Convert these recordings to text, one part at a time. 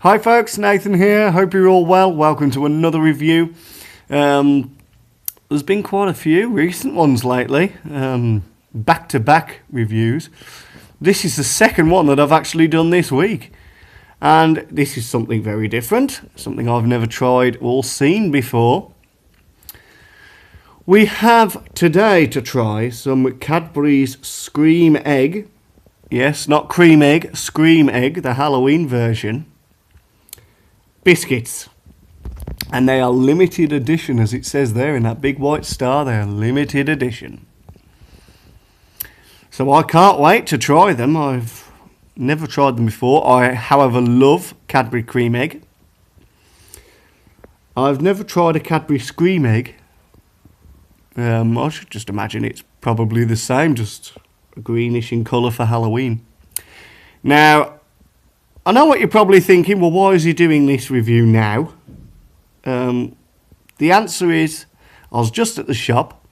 Hi folks, Nathan here. Hope you're all well. Welcome to another review. There's been quite a few recent ones lately, back-to-back reviews. This is the second one that I've actually done this week. And this is something very different, something I've never tried or seen before. We have today to try some Cadbury's Screme egg. Yes, not cream egg, Screme egg, the Halloween version. Biscuits. And they are limited edition, as it says there in that big white star. They are limited edition. So I can't wait to try them. I've never tried them before. I, however, love Cadbury cream egg. I've never tried a Cadbury Screme egg. I should just imagine it's probably the same, just greenish in colour for Halloween. Now, I know what you're probably thinking, well, why is he doing this review now? The answer is, I was just at the shop.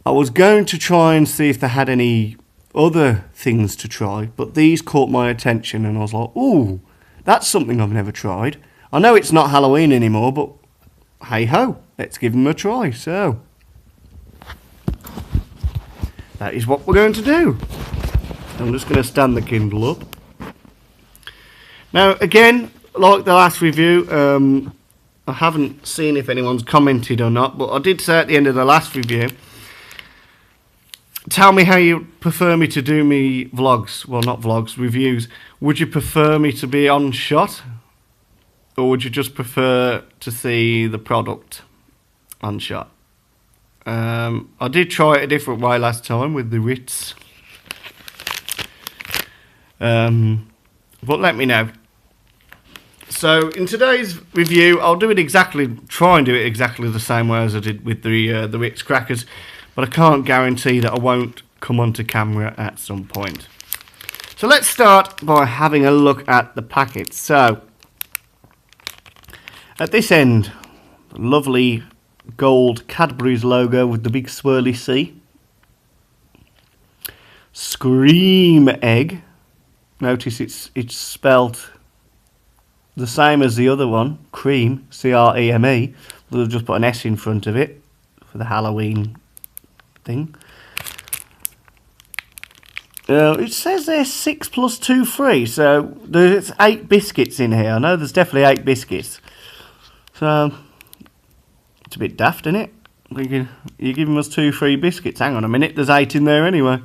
I was going to try and see if they had any other things to try, but these caught my attention and I was like, ooh, that's something I've never tried. I know it's not Halloween anymore, but hey ho, let's give them a try. So, that is what we're going to do. I'm just going to stand the Kindle up. Now, again, like the last review, I haven't seen if anyone's commented or not, but I did say at the end of the last review, tell me how you prefer me to do me vlogs. Well, not vlogs, reviews. Would you prefer me to be on shot? Or would you just prefer to see the product on shot? I did try it a different way last time with the Ritz. But let me know. So in today's review, I'll try and do it exactly the same way as I did with the Ritz crackers, but I can't guarantee that I won't come onto camera at some point. So let's start by having a look at the packet. So at this end, the lovely gold Cadbury's logo with the big swirly C. Screme egg. Notice it's spelt the same as the other one, cream, C-R-E-M-E. They'll just put an S in front of it for the Halloween thing. It says there's 6 plus 2 free, so there's 8 biscuits in here. I know there's definitely 8 biscuits. So, it's a bit daft, isn't it? Thinking, you're giving us 2 free biscuits. Hang on a minute, there's 8 in there anyway.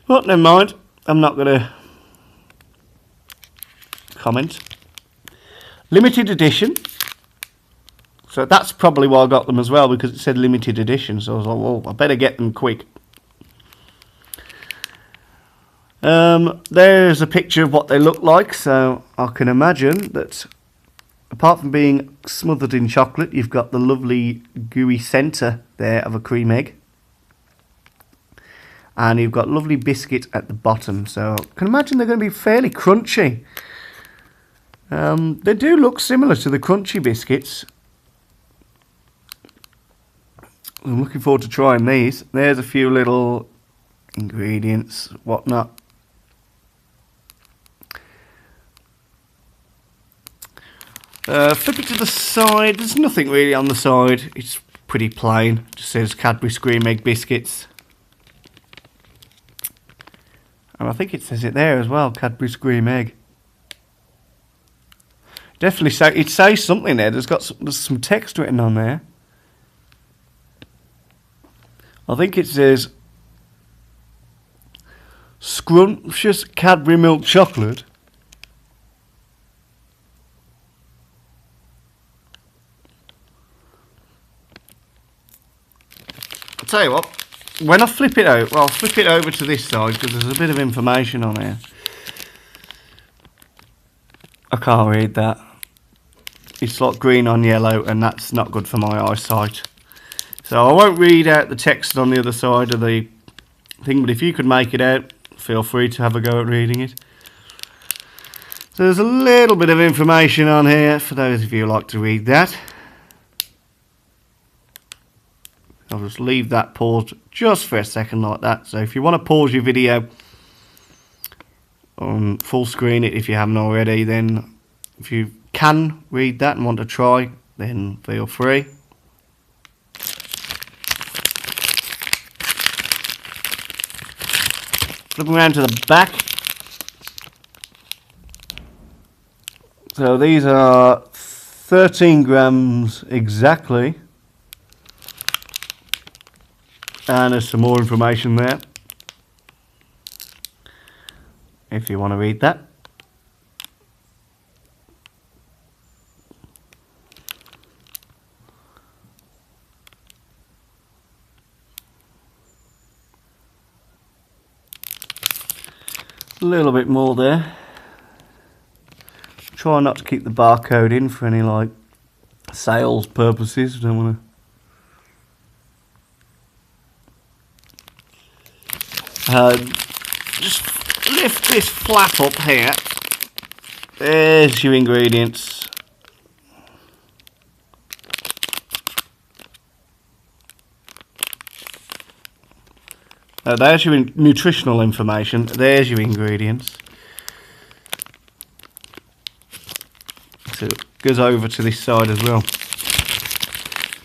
But never mind, I'm not going to comment. Limited edition. So that's probably why I got them as well, because it said limited edition. So I was like, well, I better get them quick. There's a picture of what they look like. So I can imagine that apart from being smothered in chocolate, you've got the lovely gooey centre there of a cream egg. And you've got lovely biscuit at the bottom. So I can imagine they're going to be fairly crunchy. They do look similar to the crunchy biscuits. I'm looking forward to trying these. There's a few little ingredients, whatnot. Flip it to the side. There's nothing really on the side. It's pretty plain. It just says Cadbury Screme Egg Biscuits. And I think it says it there as well, Cadbury Screme Egg. Definitely say it says something there. There's some text written on there. I think it says scrumptious Cadbury milk chocolate. I'll tell you what. When I flip it over, well, I'll flip it over to this side because there's a bit of information on here. I can't read that. It's like green on yellow, and that's not good for my eyesight. So I won't read out the text on the other side of the thing, but if you could make it out, feel free to have a go at reading it. So there's a little bit of information on here for those of you who like to read that. I'll just leave that paused just for a second like that. So if you want to pause your video, full screen it if you haven't already, then if you can read that and want to try, then feel free. Looking around to the back. So these are 13 grams exactly. And there's some more information there, if you want to read that. A little bit more there. Try not to keep the barcode in for any like sales purposes. Don't want to. Just lift this flap up here. There's your ingredients. There's your nutritional information. There's your ingredients. So it goes over to this side as well.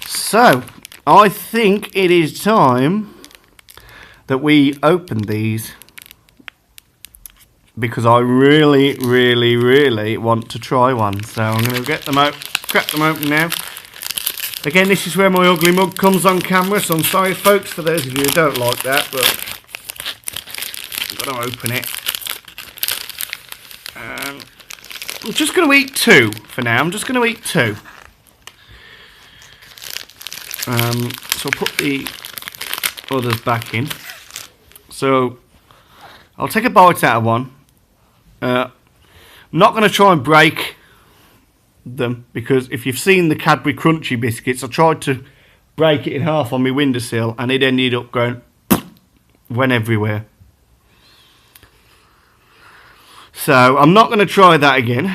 So I think it is time that we open these, because I really want to try one. So I'm going to get them out, crack them open now. Again, this is where my ugly mug comes on camera, so I'm sorry folks for those of you who don't like that, but I've got to open it. I'm just going to eat two for now. I'm just going to eat two. So I'll put the others back in. So I'll take a bite out of one. I'm not going to try and break them, because if you've seen the Cadbury crunchy biscuits, I tried to break it in half on my windowsill and it ended up going went everywhere. So I'm not going to try that again.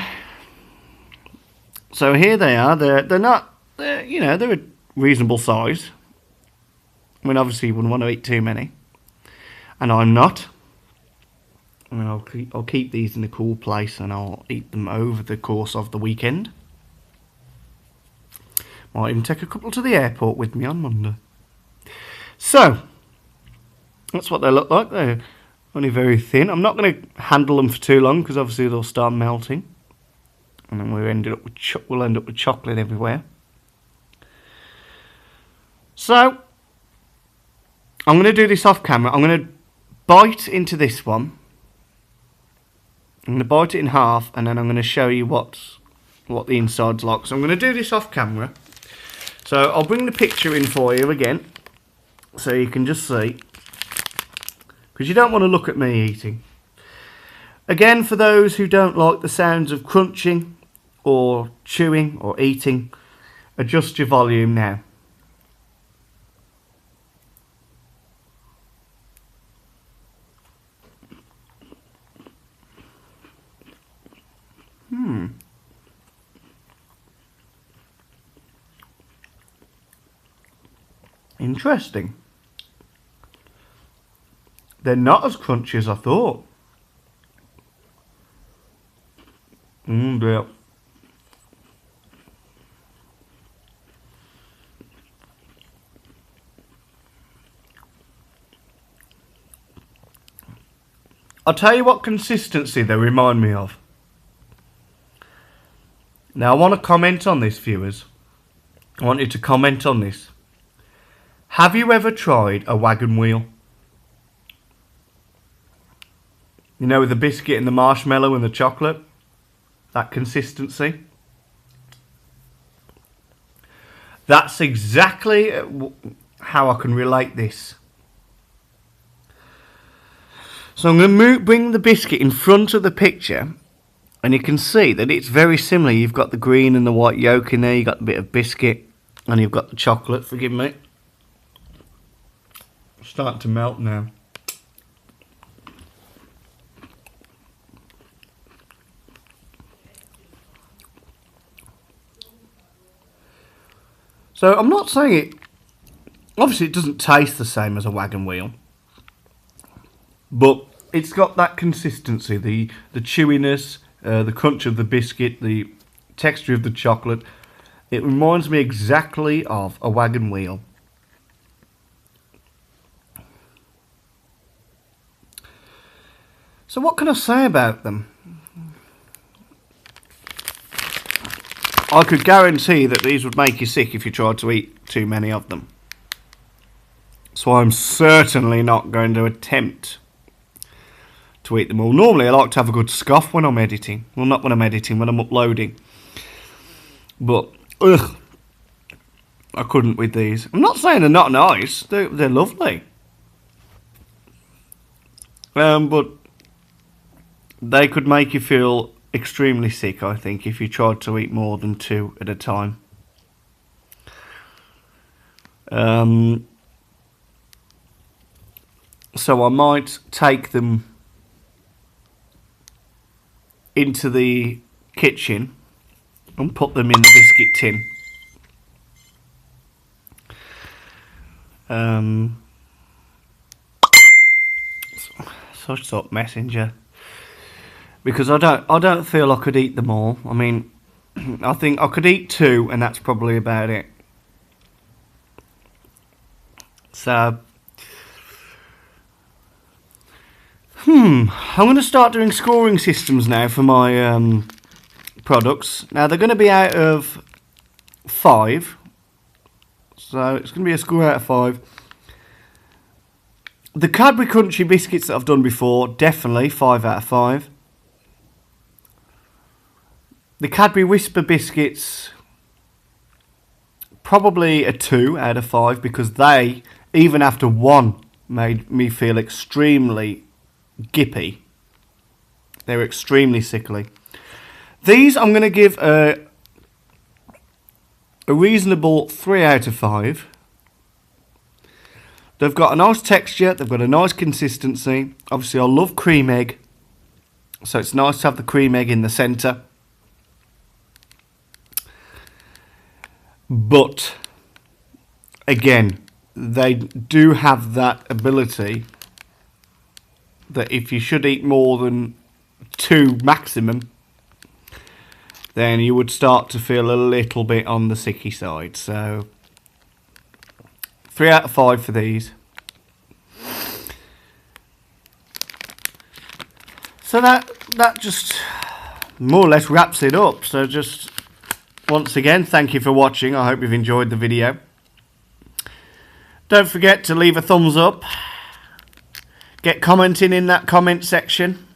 So here they are. They're you know, they're a reasonable size. I mean, obviously you wouldn't want to eat too many, and I'm not. I mean, I'll keep these in a cool place and I'll eat them over the course of the weekend. Might even take a couple to the airport with me on Monday. So that's what they look like. They're only very thin. I'm not going to handle them for too long, because obviously they'll start melting, and then we'll end up with chocolate everywhere. So I'm going to do this off camera. I'm going to bite into this one. I'm going to bite it in half, and then I'm going to show you what the inside's like. So I'm going to do this off camera. So I'll bring the picture in for you again, so you can just see, because you don't want to look at me eating. Again, for those who don't like the sounds of crunching or chewing or eating, adjust your volume now. Interesting. They're not as crunchy as I thought. Dear. I'll tell you what consistency they remind me of. Now I want to comment on this, viewers. I want you to comment on this. Have you ever tried a wagon wheel? You know, with the biscuit and the marshmallow and the chocolate? That consistency? That's exactly how I can relate this. So I'm going to bring the biscuit in front of the picture, and you can see that it's very similar. You've got the green and the white yolk in there, you've got a bit of biscuit, and you've got the chocolate, forgive me. It's starting to melt now. So I'm not saying it, obviously it doesn't taste the same as a wagon wheel, but it's got that consistency, the chewiness, the crunch of the biscuit, the texture of the chocolate. It reminds me exactly of a wagon wheel. So what can I say about them? I could guarantee that these would make you sick if you tried to eat too many of them. So I'm certainly not going to attempt to eat them all. Normally I like to have a good scoff when I'm editing. Well, not when I'm editing, when I'm uploading. But, ugh, I couldn't with these. I'm not saying they're not nice. They're lovely. But they could make you feel extremely sick, I think, if you tried to eat more than 2 at a time. So I might take them into the kitchen and put them in the biscuit tin. Such up messenger. Because I don't feel I could eat them all. I mean, I think I could eat 2 and that's probably about it. So I'm going to start doing scoring systems now for my products. Now they're going to be out of 5. So it's going to be a score out of 5. The Cadbury Crunchy biscuits that I've done before, definitely 5 out of 5. The Cadbury Whisper biscuits, probably a 2 out of 5, because they, even after 1, made me feel extremely gippy. They were extremely sickly. These I'm going to give a reasonable 3 out of 5. They've got a nice texture, they've got a nice consistency. Obviously I love cream egg, so it's nice to have the cream egg in the centre. But again, they do have that ability that if you should eat more than 2 maximum, then you would start to feel a little bit on the sicky side. So 3 out of 5 for these. So that just more or less wraps it up. So just once again, thank you for watching. I hope you've enjoyed the video. Don't forget to leave a thumbs up. Get commenting in that comment section,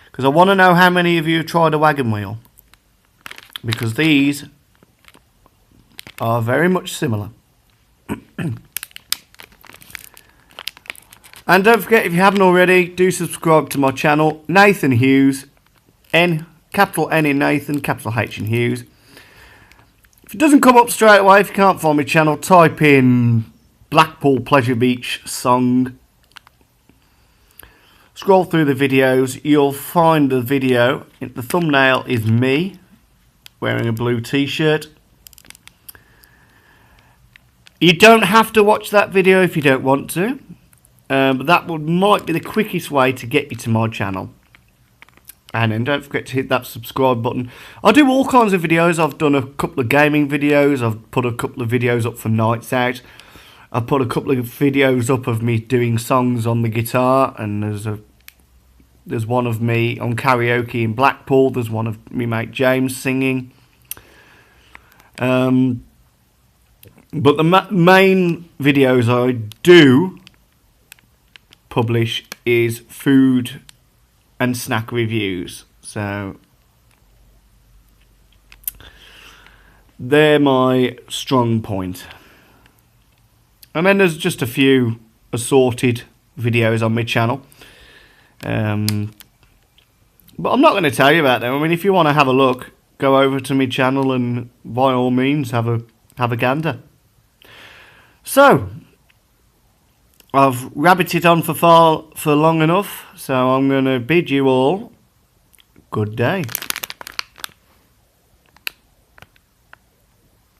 because I want to know how many of you have tried a wagon wheel, because these are very much similar. And don't forget, if you haven't already, do subscribe to my channel, Nathan Hughes, capital N in Nathan, capital H in Hughes. If it doesn't come up straight away, if you can't find my channel, type in Blackpool Pleasure Beach song. Scroll through the videos, you'll find the video. The thumbnail is me wearing a blue t-shirt. You don't have to watch that video if you don't want to, but that might be the quickest way to get you to my channel. And then don't forget to hit that subscribe button. I do all kinds of videos. I've done a couple of gaming videos. I've put a couple of videos up for nights out. I've put a couple of videos up of me doing songs on the guitar. And there's one of me on karaoke in Blackpool. There's one of me mate James singing. But the main videos I do publish is food and snack reviews. So they're my strong point. And then there's just a few assorted videos on my channel. But I'm not going to tell you about them. I mean, if you want to have a look, go over to my channel and by all means have a gander. So I've rabbited on for long enough, so I'm going to bid you all good day.